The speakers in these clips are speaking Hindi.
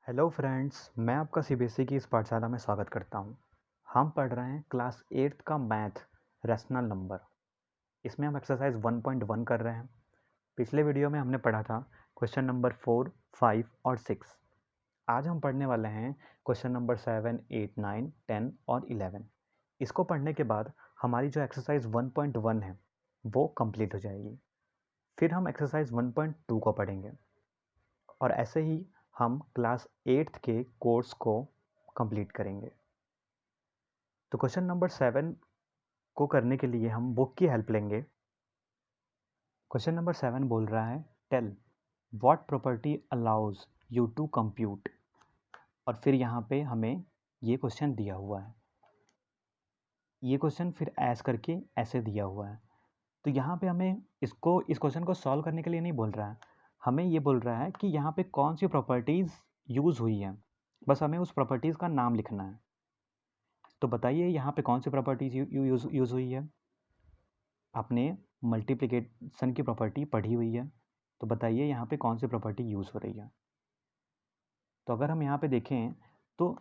हेलो फ्रेंड्स, मैं आपका सीबीएसई की इस पाठशाला में स्वागत करता हूं। हम पढ़ रहे हैं क्लास 8th का मैथ रैशनल नंबर। इसमें हम एक्सरसाइज 1.1 कर रहे हैं। पिछले वीडियो में हमने पढ़ा था क्वेश्चन नंबर 4, 5 और 6। आज हम पढ़ने वाले हैं क्वेश्चन नंबर 7, 8, 9, 10 और 11। इसको पढ़ने के बाद हमारी जो एक्सरसाइज 1.1 है वो कंप्लीट हो जाएगी। फिर हम एक्सरसाइज 1.2 को पढ़ेंगे और ऐसे ही हम क्लास 8th के कोर्स को कंप्लीट करेंगे। तो क्वेश्चन नंबर 7 को करने के लिए हम बुक की हेल्प लेंगे। क्वेश्चन नंबर 7 बोल रहा है tell what property allows you to compute, और फिर यहाँ पे हमें ये क्वेश्चन दिया हुआ है। ये क्वेश्चन फिर ऐस करके ऐसे दिया हुआ है। तो यहाँ पे हमें इस क्वेश्चन को सॉल्व करने के लिए नहीं बोल रहा है, हमें ये बोल रहा है कि यहाँ पे कौन सी प्रॉपर्टीज़ यूज़ हुई है। बस हमें उस प्रॉपर्टीज़ का नाम लिखना है। तो बताइए यहाँ पे कौन सी प्रॉपर्टीज़ यूज़ हुई है। आपने मल्टीप्लिकेशन की प्रॉपर्टी पढ़ी हुई है, तो बताइए यहाँ पे कौन सी प्रॉपर्टी यूज़ हो रही है। तो अगर हम यहाँ पे देखें तो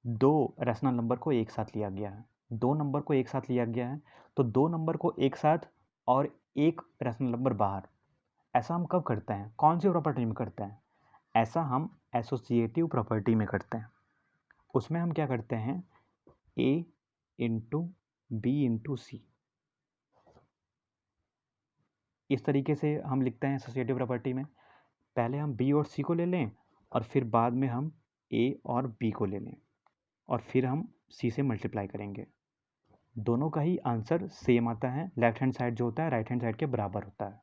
दो रैशनल नंबर को एक साथ लिया गया है, दो नंबर को एक साथ लिया गया है, तो दो नंबर को एक साथ और एक रैशनल नंबर बाहर। ऐसा हम कब करते हैं, कौन सी प्रॉपर्टी में करते हैं? ऐसा हम एसोसिएटिव प्रॉपर्टी में करते हैं। उसमें हम क्या करते हैं, ए इंटू बी इंटू सी, इस तरीके से हम लिखते हैं एसोसिएटिव प्रॉपर्टी में। पहले हम बी और सी को ले लें और फिर बाद में हम ए और बी को ले लें और फिर हम सी से मल्टीप्लाई करेंगे। दोनों का ही आंसर सेम आता है, लेफ्ट हैंड साइड जो होता है राइट हैंड साइड के बराबर होता है।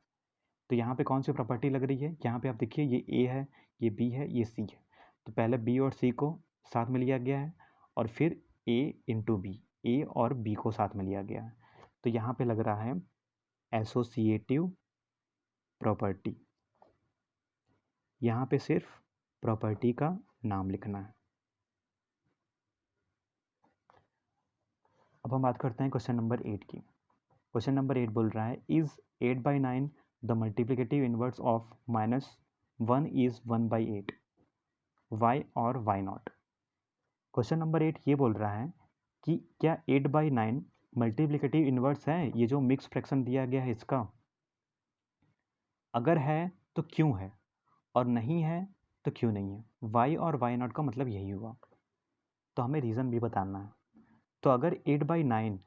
तो यहाँ पे कौन सी प्रॉपर्टी लग रही है, यहाँ पे आप देखिए ये ए है, ये बी है, ये सी है। तो पहले बी और सी को साथ में लिया गया है और फिर ए इंटू बी, ए और बी को साथ में लिया गया है। तो यहाँ पे लग रहा है एसोसिएटिव प्रॉपर्टी। यहाँ पे सिर्फ प्रॉपर्टी का नाम लिखना है। अब हम बात करते हैं क्वेश्चन नंबर 8 की। क्वेश्चन नंबर 8 बोल रहा है is 8/9 the multiplicative inverse of -1 is 1/8, why और वाई नॉट। क्वेश्चन नंबर 8 ये बोल रहा है कि क्या 8/9 मल्टीप्लिकेटिव इनवर्स है, ये जो मिक्स फ्रैक्शन दिया गया है इसका। अगर है तो क्यों है, और नहीं है तो क्यों नहीं है। वाई और वाई नॉट का मतलब यही हुआ, तो हमें रीज़न भी बताना है। तो अगर 8/9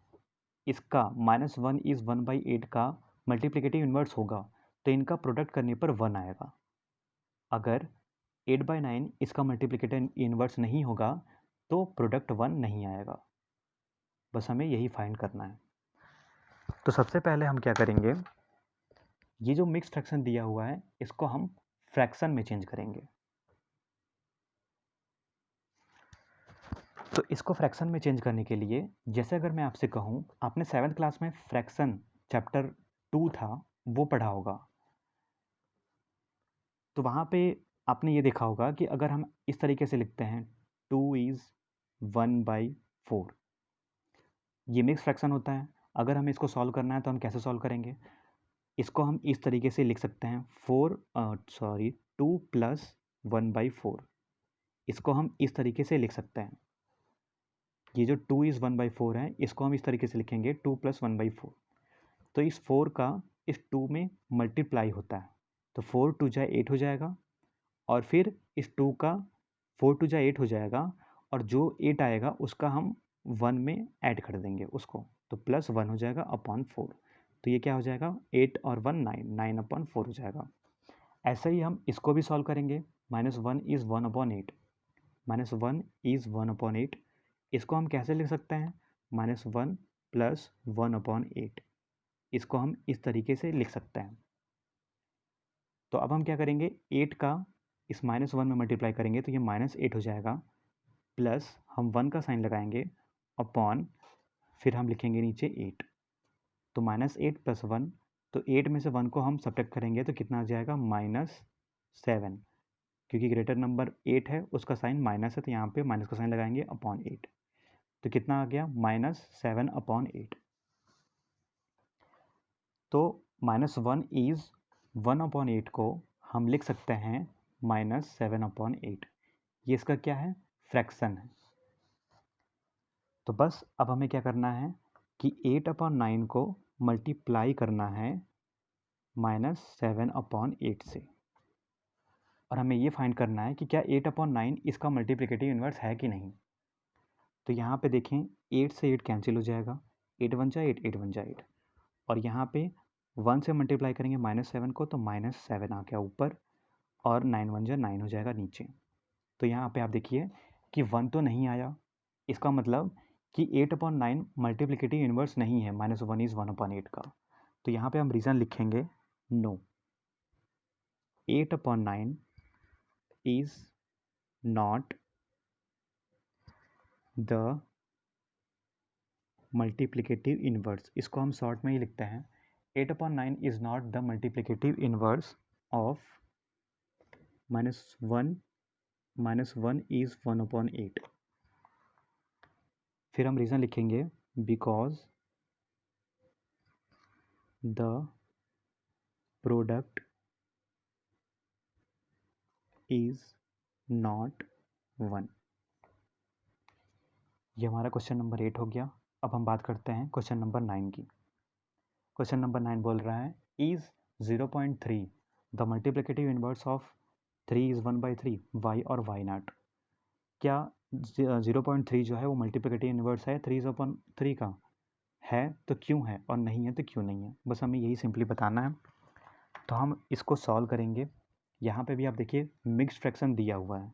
इसका -1 इज़ 1/8 का मल्टीप्लिकेटिव इन्वर्स होगा तो इनका प्रोडक्ट करने पर 1 आएगा। अगर 8/9 इसका मल्टीप्लिकेटिव इन्वर्स नहीं होगा तो प्रोडक्ट 1 नहीं आएगा। बस हमें यही फाइंड करना है। तो सबसे पहले हम क्या करेंगे, ये जो मिक्स फ्रैक्शन दिया हुआ है इसको हम फ्रैक्शन में चेंज करेंगे। तो इसको फ्रैक्शन में चेंज करने के लिए, जैसे अगर मैं आपसे कहूँ, आपने 7th क्लास में फ्रैक्शन चैप्टर 2 था वो पढ़ा होगा, तो वहाँ पे आपने ये देखा होगा कि अगर हम इस तरीके से लिखते हैं 2 इज़ 1/4, ये मिक्स फ्रैक्शन होता है। अगर हमें इसको सॉल्व करना है तो हम कैसे सॉल्व करेंगे, इसको हम इस तरीके से लिख सकते हैं 2 + 1/4, इसको हम इस तरीके से लिख सकते हैं। ये जो 2 इज़ 1/4 है इसको हम इस तरीके से लिखेंगे 2 + 1/4। तो इस 4 का इस 2 में मल्टीप्लाई होता है, तो 4 2 जा 8 हो जाएगा, और फिर इस 2 का 4 2 जा 8 हो जाएगा, और जो 8 आएगा उसका हम 1 में ऐड कर देंगे उसको, तो +1 हो जाएगा अपॉन 4। तो ये क्या हो जाएगा, 8 और 1 9, 9/4 हो जाएगा। ऐसे ही हम इसको भी सॉल्व करेंगे। -1 इज़ 1/8, -1 इज़ 1/8, इसको हम कैसे लिख सकते हैं, -1 + 1/8, इसको हम इस तरीके से लिख सकते हैं। तो अब हम क्या करेंगे, 8 का इस -1 में मल्टीप्लाई करेंगे तो ये -8 हो जाएगा, प्लस हम 1 का साइन लगाएंगे अपॉन, फिर हम लिखेंगे नीचे 8। तो -8 + 1, तो 8 में से 1 को हम सब्ट्रैक्ट करेंगे तो कितना आ जाएगा, -7, क्योंकि ग्रेटर नंबर 8 है उसका साइन माइनस है, तो यहाँ पे माइनस का साइन लगाएंगे अपॉन 8। तो कितना आ गया, -7/8। तो -1 इज़ 1/8 को हम लिख सकते हैं -7/8। ये इसका क्या है, फ्रैक्शन है। तो बस अब हमें क्या करना है कि 8/9 को मल्टीप्लाई करना है -7/8 से, और हमें ये फाइंड करना है कि क्या 8/9 इसका मल्टीप्लिकेटिव इन्वर्स है कि नहीं। तो यहाँ पे देखें 8 से 8 कैंसिल हो जाएगा, 8 1 जा 8, 8 1 जा 8, और यहाँ पे 1 से मल्टीप्लाई करेंगे -7 को तो -7 आ गया ऊपर, और 9 1 जा 9 हो जाएगा नीचे। तो यहाँ पे आप देखिए कि 1 तो नहीं आया, इसका मतलब कि 8/9 मल्टीप्लिकेटिव इन्वर्स नहीं है, -1 इज़ 1/8 का। तो यहाँ पे हम रीज़न लिखेंगे no, 8/9 is not the multiplicative inverse. इसको हम शॉर्ट में ही लिखते हैं, 8/9 is not the multiplicative inverse of -1 is 1/8। फिर हम रीज़न लिखेंगे because the product is not 1। ये हमारा क्वेश्चन नंबर 8 हो गया। अब हम बात करते हैं क्वेश्चन नंबर 9 की। क्वेश्चन नंबर 9 बोल रहा है is 0.3 the multiplicative inverse of 3 is 1/3 why और वाई नॉट। क्या 0.3 जो है वो मल्टीप्लिकेटिव इन्वर्स है 3/3 का? है तो क्यों है, और नहीं है तो क्यों नहीं है, बस हमें यही सिंपली बताना है। तो हम इसको सॉल्व करेंगे। यहाँ पे भी आप देखिए मिक्स्ड फ्रैक्शन दिया हुआ है,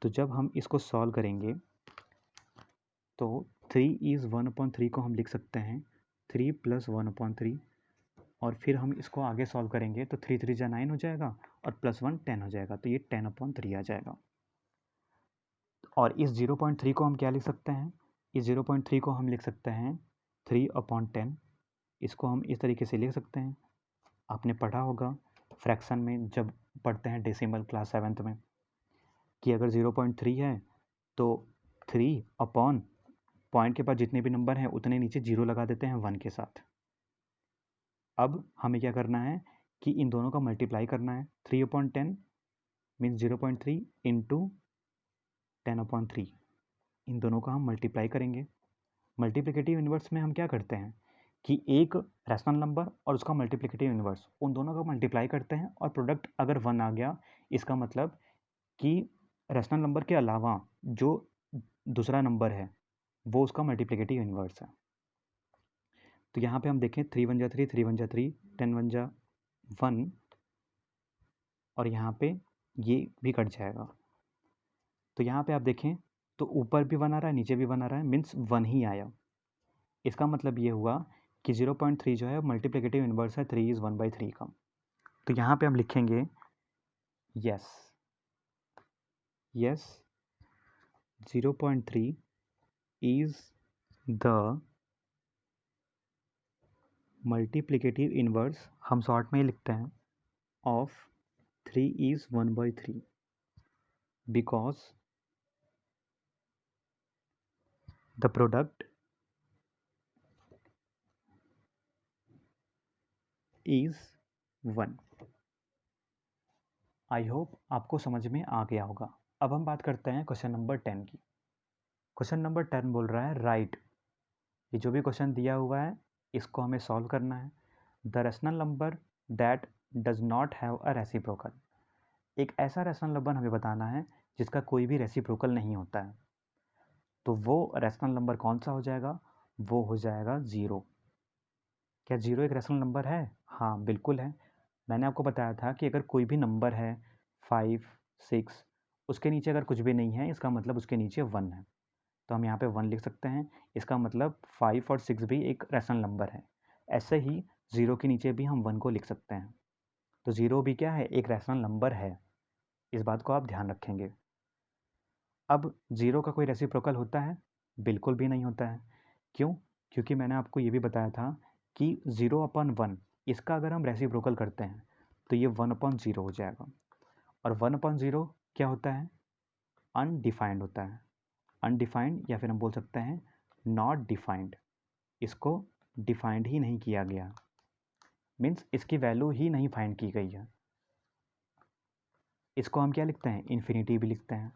तो जब हम इसको सॉल्व करेंगे तो 3 इज़ 1/3 को हम लिख सकते हैं 3 + 1/3, और फिर हम इसको आगे सॉल्व करेंगे तो 3 3 जा 9 हो जाएगा, और +1 10 हो जाएगा, तो ये 10/3 आ जाएगा। और इस 0.3 को हम क्या लिख सकते हैं, इस 0.3 को हम लिख सकते हैं 3/10। इसको हम इस तरीके से लिख सकते हैं, आपने पढ़ा होगा फ्रैक्शन में जब पढ़ते हैं डेसिमल क्लास 7th में, कि अगर 0.3 है तो 3 अपॉन पॉइंट के पास जितने भी नंबर हैं उतने नीचे 0 लगा देते हैं 1 के साथ। अब हमें क्या करना है कि इन दोनों का मल्टीप्लाई करना है, 3/10 मीन्स 0.3 इंटू 10/3, इन दोनों का हम मल्टीप्लाई करेंगे। मल्टीप्लिकेटिव इन्वर्स में हम क्या करते हैं कि एक रैशनल नंबर और उसका मल्टीप्लिकेटिव इन्वर्स, उन दोनों का मल्टीप्लाई करते हैं, और प्रोडक्ट अगर 1 आ गया, इसका मतलब कि रैशनल नंबर के अलावा जो दूसरा नंबर है वो उसका मल्टीप्लिकेटिव इन्वर्स है। तो यहाँ पे हम देखें 3 1 जा 3, 3 1 जा 3, 10 1 जा 1, और यहाँ पे ये भी कट जाएगा। तो यहाँ पे आप देखें तो ऊपर भी 1 आ रहा है, नीचे भी 1 आ रहा है, मीन्स 1 ही आया। इसका मतलब ये हुआ कि 0.3 जो है मल्टीप्लिकेटिव इन्वर्स है 3 इज़ 1/3 का। तो यहाँ पे हम लिखेंगे yes, 0.3 is the multiplicative inverse, हम शॉर्ट में ही लिखते हैं, of 3 is 1/3 because the product is 1। I hope आपको समझ में आ गया होगा। अब हम बात करते हैं क्वेश्चन नंबर 10 की। क्वेश्चन नंबर 10 बोल रहा है राइट, ये जो भी क्वेश्चन दिया हुआ है इसको हमें सॉल्व करना है। The rational number that does not have a reciprocal, एक ऐसा रैशनल नंबर हमें बताना है जिसका कोई भी रेसिप्रोकल नहीं होता है। तो वो रैशनल नंबर कौन सा हो जाएगा, वो हो जाएगा 0। क्या 0 एक रैशनल नंबर है? हाँ बिल्कुल है। मैंने आपको बताया था कि अगर कोई भी नंबर है 5 6, उसके नीचे अगर कुछ भी नहीं है इसका मतलब उसके नीचे 1 है, तो हम यहाँ पे 1 लिख सकते हैं, इसका मतलब 5 और 6 भी एक रैशनल नंबर है। ऐसे ही 0 के नीचे भी हम 1 को लिख सकते हैं। तो 0 भी क्या है, एक रैशनल नंबर है, इस बात को आप ध्यान रखेंगे। अब 0 का कोई रेसिप्रोकल होता है? बिल्कुल भी नहीं होता है। क्यों? क्योंकि मैंने आपको ये भी बताया था कि 0/1 इसका अगर हम रेसिप्रोकल करते हैं तो ये 1/0 हो जाएगा, और 1/0 क्या होता है, अनडिफाइंड होता है। अनडिफाइंड या फिर हम बोल सकते हैं नॉट डिफाइंड, इसको डिफाइंड ही नहीं किया गया, मीन्स इसकी वैल्यू ही नहीं फाइंड की गई है। इसको हम क्या लिखते हैं, इन्फिनिटी भी लिखते हैं।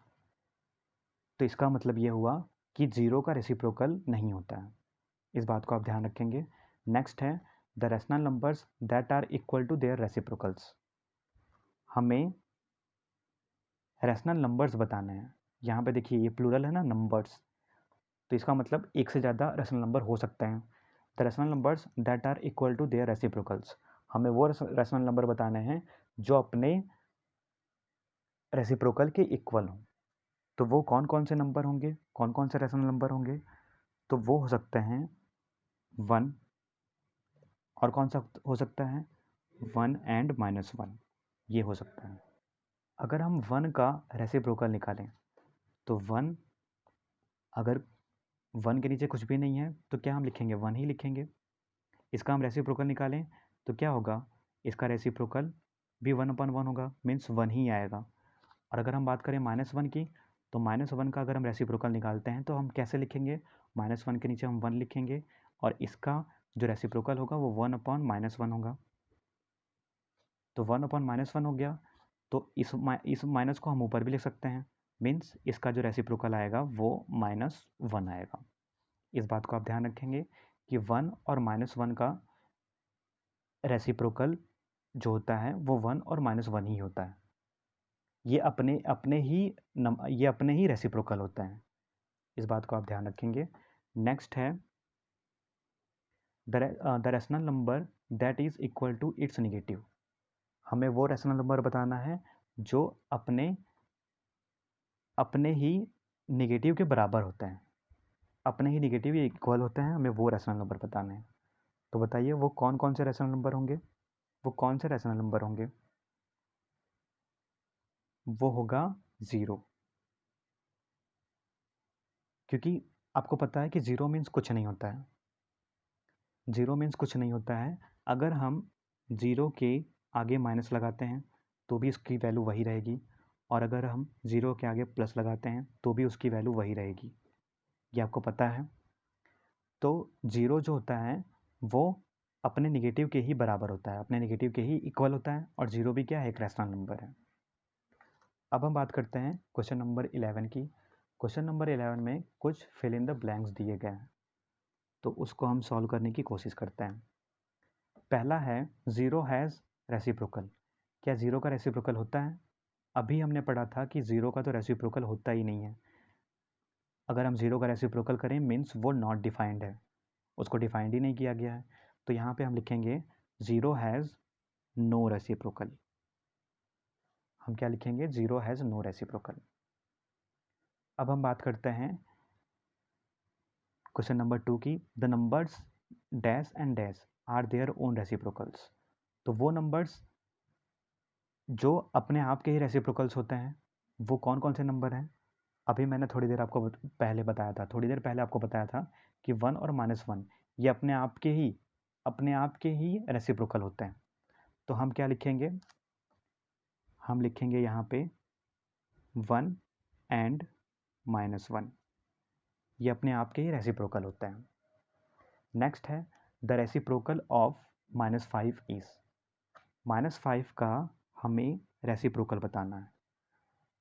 तो इसका मतलब ये हुआ कि ज़ीरो का रेसिप्रोकल नहीं होता है, इस बात को आप ध्यान रखेंगे। नेक्स्ट है the rational numbers that are equal to their reciprocals. हमें रैशनल नंबर्स बताने हैं। यहाँ पे देखिए ये प्लूरल है ना, नंबर्स, तो इसका मतलब एक से ज़्यादा रैशनल नंबर हो सकते हैं। The rational numbers that are equal to their reciprocals, हमें वो रैशनल नंबर बताने हैं जो अपने रेसिप्रोकल के इक्वल हों। तो वो कौन कौन से नंबर होंगे, कौन कौन से रैशनल नंबर होंगे? तो वो हो सकते हैं 1, और कौन सा हो सकता है, 1 एंड -1, ये हो सकता है। अगर हम 1 का रेसिप्रोकल निकालें तो 1, अगर 1 के नीचे कुछ भी नहीं है तो क्या हम लिखेंगे, 1 ही लिखेंगे। इसका हम रेसिप्रोकल निकालें तो क्या होगा, इसका रेसिप्रोकल भी 1/1 होगा, मीन्स 1 ही आएगा। और अगर हम बात करें -1 की, तो -1 का अगर हम रेसिप्रोकल निकालते हैं तो हम कैसे लिखेंगे, -1 के नीचे हम 1 लिखेंगे, और इसका जो रेसिप्रोकल होगा वो 1/-1 होगा। तो 1/-1 हो गया, तो इस माइनस को हम ऊपर भी लिख सकते हैं, मीन्स इसका जो रेसिप्रोकल आएगा वो -1 आएगा। इस बात को आप ध्यान रखेंगे कि 1 और -1 का रेसिप्रोकल जो होता है वो 1 और -1 ही होता है। ये अपने ही रेसिप्रोकल होते हैं, इस बात को आप ध्यान रखेंगे। नेक्स्ट है the rational number that is equal to its negative. हमें वो रैशनल नंबर बताना है जो अपने ही निगेटिव के बराबर होते हैं, अपने ही निगेटिव या इक्वल होते हैं, हमें वो रैशनल नंबर बताने हैं। तो बताइए वो कौन कौन से रैशनल नंबर होंगे, वो कौन से रैशनल नंबर होंगे? वो होगा 0, क्योंकि आपको पता है कि 0 मीन्स कुछ नहीं होता है। 0 मीन्स कुछ नहीं होता है। अगर हम 0 के आगे माइनस लगाते हैं तो भी उसकी वैल्यू वही रहेगी, और अगर हम 0 के आगे प्लस लगाते हैं तो भी उसकी वैल्यू वही रहेगी, ये आपको पता है। तो 0 जो होता है वो अपने निगेटिव के ही बराबर होता है, अपने निगेटिव के ही इक्वल होता है, और 0 भी क्या है, एक रैशनल नंबर है। अब हम बात करते हैं क्वेश्चन नंबर 11 की। क्वेश्चन नंबर 11 में कुछ फिल इन द ब्लैंक्स दिए गए हैं, तो उसको हम सॉल्व करने की कोशिश करते हैं। पहला है 0 हैज़ रेसिप्रोकल। क्या 0 का रेसिप्रोकल होता है? अभी हमने पढ़ा था कि 0 का तो रेसिप्रोकल होता ही नहीं है। अगर हम 0 का रेसिप्रोकल करें मीन्स वो नॉट डिफाइंड है, उसको डिफाइंड ही नहीं किया गया है। तो यहाँ पे हम लिखेंगे 0 हैज़ नो रेसिप्रोकल। हम क्या लिखेंगे, 0 हैज़ नो रेसिप्रोकल। अब हम बात करते हैं क्वेश्चन नंबर 2 की। The numbers dash and dash are their own reciprocals. तो वो नंबर्स जो अपने आप के ही रेसिप्रोकल्स होते हैं वो कौन कौन से नंबर हैं? अभी मैंने थोड़ी देर थोड़ी देर पहले आपको बताया था कि 1 और -1 ये अपने आप के ही रेसिप्रोकल होते हैं। तो हम क्या लिखेंगे, हम लिखेंगे यहाँ पे 1 एंड -1, ये अपने आप के ही रेसिप्रोकल होते हैं। नेक्स्ट है द रेसिप्रोकल ऑफ -5 इज। -5 का हमें रेसिप्रोकल बताना है।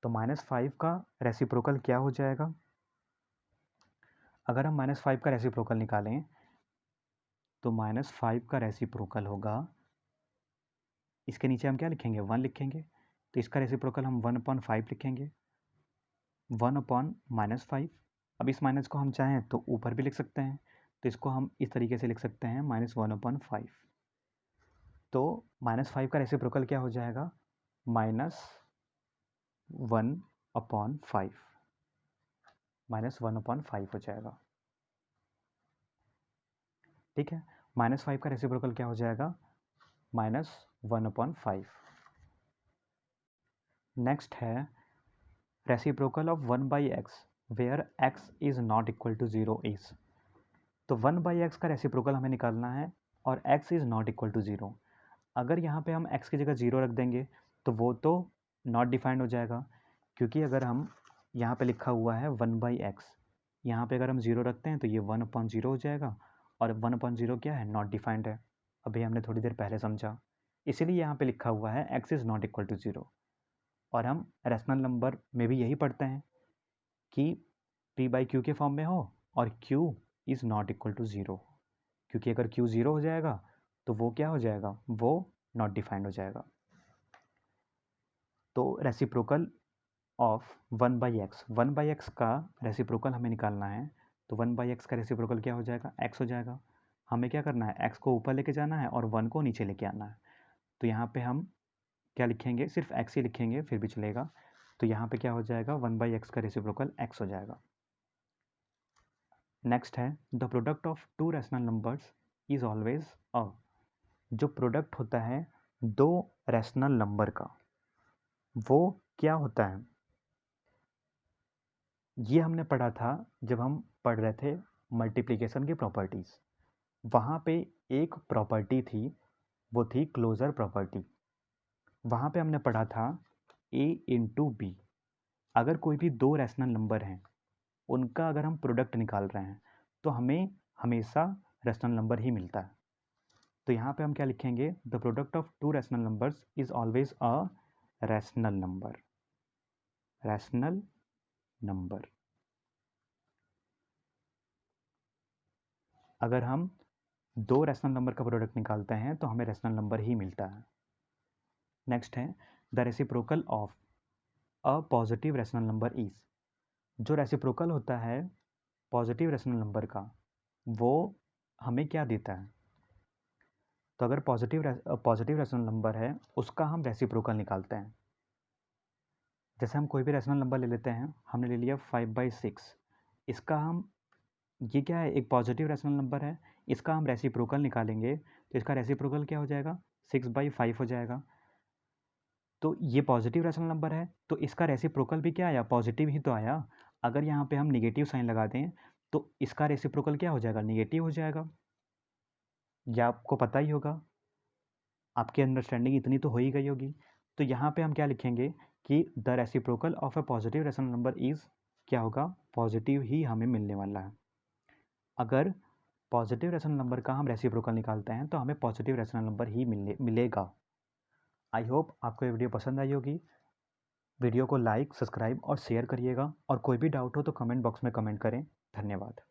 तो -5 का रेसिप्रोकल क्या हो जाएगा? अगर हम -5 का रेसिप्रोकल निकालें तो -5 का रेसिप्रोकल होगा, इसके नीचे हम क्या लिखेंगे, 1 लिखेंगे, तो इसका रेसिप्रोकल हम 1/5 लिखेंगे, 1/-5। अब इस माइनस को हम चाहें तो ऊपर भी लिख सकते हैं, तो इसको हम इस तरीके से लिख सकते हैं -1/5। तो -5 का रेसिप्रोकल क्या हो जाएगा, -1/5, -1/5 हो जाएगा। ठीक है, -5 का रेसिप्रोकल क्या हो जाएगा, -1/5। नेक्स्ट है reciprocal of 1/x where x is not equal to 0 is. तो 1/x का रेसिप्रोकल हमें निकालना है और x is not equal to 0। अगर यहाँ पे हम x की जगह 0 रख देंगे तो वो तो नॉट डिफाइंड हो जाएगा, क्योंकि अगर हम यहाँ पे लिखा हुआ है 1/x, यहाँ पे अगर हम 0 रखते हैं तो ये 1/0 हो जाएगा, और 1/0 क्या है, नॉट डिफाइंड है। अभी हमने थोड़ी देर पहले समझा, इसीलिए यहाँ पे लिखा हुआ है x is not equal to 0। और हम रैशनल नंबर में भी यही पढ़ते हैं कि p बाई क्यू के फॉर्म में हो और q is not equal to 0, क्योंकि अगर q 0 हो जाएगा तो वो क्या हो जाएगा, वो नॉट डिफाइंड हो जाएगा। तो रेसिप्रोकल ऑफ 1/x, 1/x का रेसिप्रोकल हमें निकालना है, तो 1/x का रेसिप्रोकल क्या हो जाएगा, x हो जाएगा। हमें क्या करना है, x को ऊपर लेके जाना है और 1 को नीचे लेके आना है। तो यहाँ पे हम क्या लिखेंगे, सिर्फ x ही लिखेंगे फिर भी चलेगा। तो यहाँ पे क्या हो जाएगा, 1/x का रेसिप्रोकल x हो जाएगा। नेक्स्ट है the product of to rational numbers is always a. जो प्रोडक्ट होता है दो रैशनल नंबर का, वो क्या होता है, ये हमने पढ़ा था जब हम पढ़ रहे थे मल्टीप्लिकेशन की प्रॉपर्टीज़। वहाँ पे एक प्रॉपर्टी थी, वो थी क्लोजर प्रॉपर्टी। वहाँ पे हमने पढ़ा था a इंटू बी। अगर कोई भी दो रैशनल नंबर हैं, उनका अगर हम प्रोडक्ट निकाल रहे हैं तो हमें हमेशा रैशनल नंबर ही मिलता है। तो यहाँ पे हम क्या लिखेंगे, the product of to rational numbers is always a rational number. Rational number, अगर हम दो रैशनल नंबर का प्रोडक्ट निकालते हैं तो हमें रैशनल नंबर ही मिलता है। नेक्स्ट है the reciprocal of a positive rational number is. जो रेसिप्रोकल होता है पॉजिटिव रैशनल नंबर का, वो हमें क्या देता है, तो अगर पॉजिटिव रैशनल नंबर है उसका हम रेसिप्रोकल निकालते हैं। जैसे हम कोई भी रैशनल नंबर ले लेते हैं, हमने ले लिया 5/6, इसका हम, ये क्या है, एक पॉजिटिव रैशनल नंबर है, इसका हम रेसिप्रोकल निकालेंगे तो इसका रेसिप्रोकल क्या हो जाएगा, 6/5 हो जाएगा। तो ये पॉजिटिव रैशनल नंबर है तो इसका रेसिप्रोकल भी क्या आया, पॉजिटिव ही तो आया। अगर यहाँ पे हम निगेटिव साइन लगा दें तो इसका रेसिप्रोकल क्या हो जाएगा, निगेटिव हो जाएगा। यह आपको पता ही होगा, आपकी अंडरस्टैंडिंग इतनी तो हो ही गई होगी। तो यहाँ पे हम क्या लिखेंगे कि the reciprocal of a positive rational number is, क्या होगा, पॉजिटिव ही हमें मिलने वाला है। अगर पॉजिटिव रैशनल नंबर का हम रेसिप्रोकल निकालते हैं तो हमें पॉजिटिव रैशनल नंबर ही मिलेगा। आई होप आपको ये वीडियो पसंद आई होगी। वीडियो को लाइक, सब्सक्राइब और शेयर करिएगा, और कोई भी डाउट हो तो कमेंट बॉक्स में कमेंट करें। धन्यवाद।